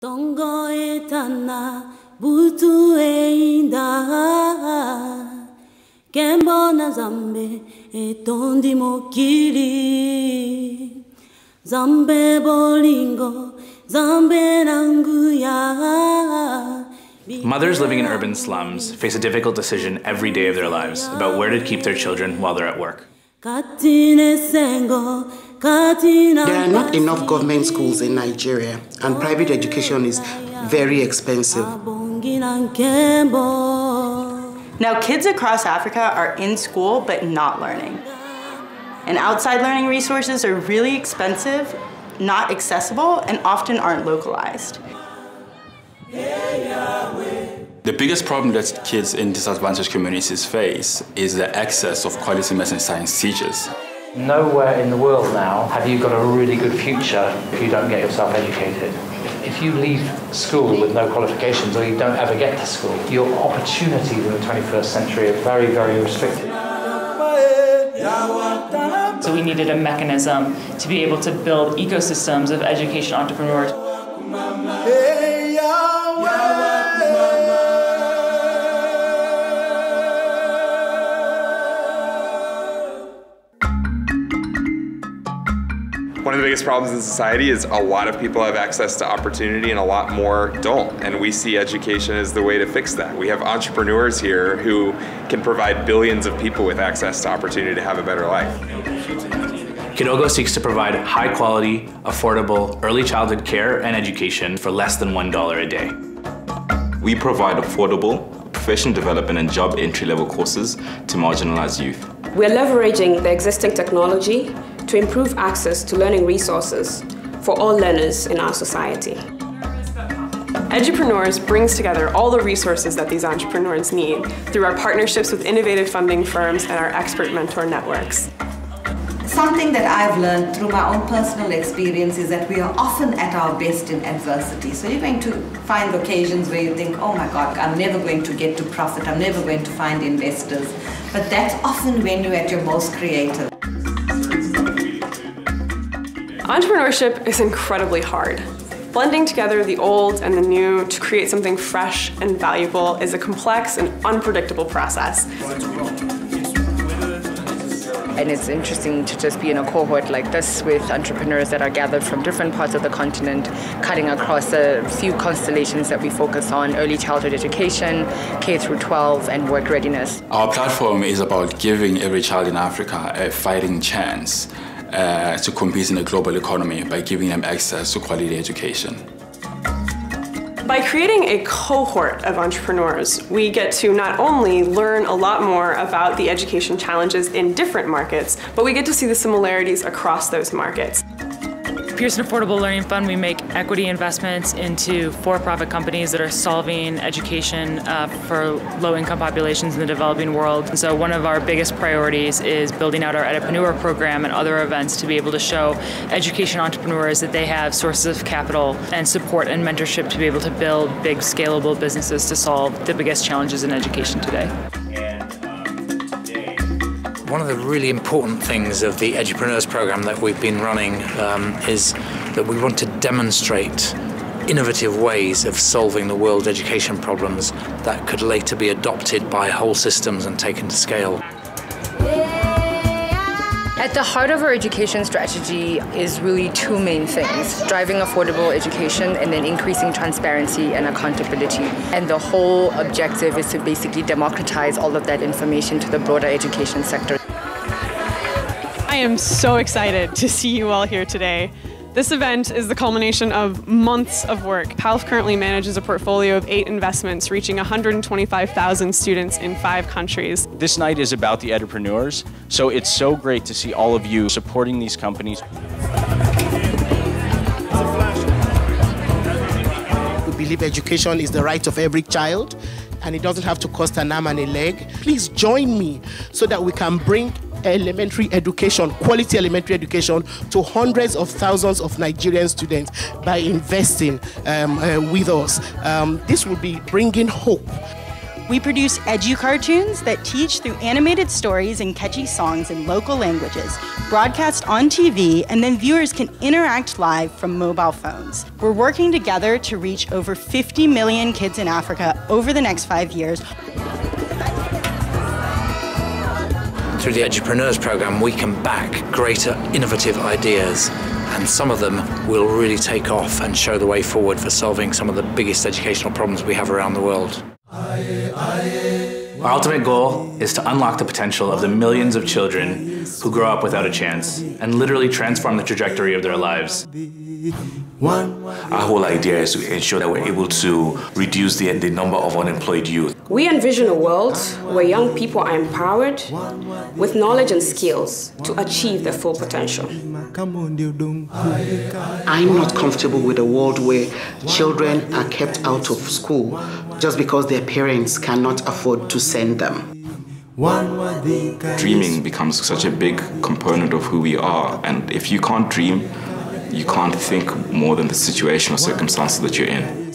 Tongo etana butu einda Kembo na zambe etondi mokili Zambe bolingo zambe nanguya. Mothers living in urban slums face a difficult decision every day of their lives about where to keep their children while they're at work. There are not enough government schools in Nigeria, and private education is very expensive. Now, kids across Africa are in school but not learning. And outside learning resources are really expensive, not accessible, and often aren't localized. The biggest problem that kids in disadvantaged communities face is the access of quality maths and science teachers. Nowhere in the world now have you got a really good future if you don't get yourself educated. If you leave school with no qualifications or you don't ever get to school, your opportunities in the 21st century are very, very restricted. So we needed a mechanism to be able to build ecosystems of education entrepreneurs. One of the biggest problems in society is a lot of people have access to opportunity and a lot more don't. And we see education as the way to fix that. We have entrepreneurs here who can provide billions of people with access to opportunity to have a better life. Kidogo seeks to provide high-quality, affordable early childhood care and education for less than $1 a day. We provide affordable, professional development and job entry-level courses to marginalized youth. We're leveraging the existing technology to improve access to learning resources for all learners in our society. Edupreneurs brings together all the resources that these entrepreneurs need through our partnerships with innovative funding firms and our expert mentor networks. Something that I've learned through my own personal experience is that we are often at our best in adversity. So you're going to find occasions where you think, oh my God, I'm never going to get to profit, I'm never going to find investors. But that's often when you're at your most creative. Entrepreneurship is incredibly hard. Blending together the old and the new to create something fresh and valuable is a complex and unpredictable process. And it's interesting to just be in a cohort like this with entrepreneurs that are gathered from different parts of the continent, cutting across a few constellations that we focus on: early childhood education, K through 12, and work readiness. Our platform is about giving every child in Africa a fighting chance to compete in the global economy by giving them access to quality education. By creating a cohort of entrepreneurs, we get to not only learn a lot more about the education challenges in different markets, but we get to see the similarities across those markets. Pearson Affordable Learning Fund, we make equity investments into for-profit companies that are solving education for low-income populations in the developing world. And so one of our biggest priorities is building out our Entrepreneurial program and other events to be able to show education entrepreneurs that they have sources of capital and support and mentorship to be able to build big, scalable businesses to solve the biggest challenges in education today. One of the really important things of the Edupreneurs program that we've been running is that we want to demonstrate innovative ways of solving the world's education problems that could later be adopted by whole systems and taken to scale. At the heart of our education strategy is really two main things: driving affordable education and then increasing transparency and accountability. And the whole objective is to basically democratize all of that information to the broader education sector. I am so excited to see you all here today. This event is the culmination of months of work. PALF currently manages a portfolio of 8 investments, reaching 125,000 students in 5 countries. This night is about the Edupreneurs, so it's so great to see all of you supporting these companies. We believe education is the right of every child, and it doesn't have to cost an arm and a leg. Please join me so that we can bring elementary education, quality elementary education, to hundreds of thousands of Nigerian students by investing with us. This will be bringing hope. We produce edu-cartoons that teach through animated stories and catchy songs in local languages, broadcast on TV, and then viewers can interact live from mobile phones. We're working together to reach over 50 million kids in Africa over the next 5 years. Through the Entrepreneurial program, we can back greater innovative ideas, and some of them will really take off and show the way forward for solving some of the biggest educational problems we have around the world. Our ultimate goal is to unlock the potential of the millions of children who grow up without a chance and literally transform the trajectory of their lives. Our whole idea is to ensure that we're able to reduce the number of unemployed youth. We envision a world where young people are empowered with knowledge and skills to achieve their full potential. I'm not comfortable with a world where children are kept out of school just because their parents cannot afford to send them. Dreaming becomes such a big component of who we are, and if you can't dream, you can't think more than the situation or circumstances that you're in.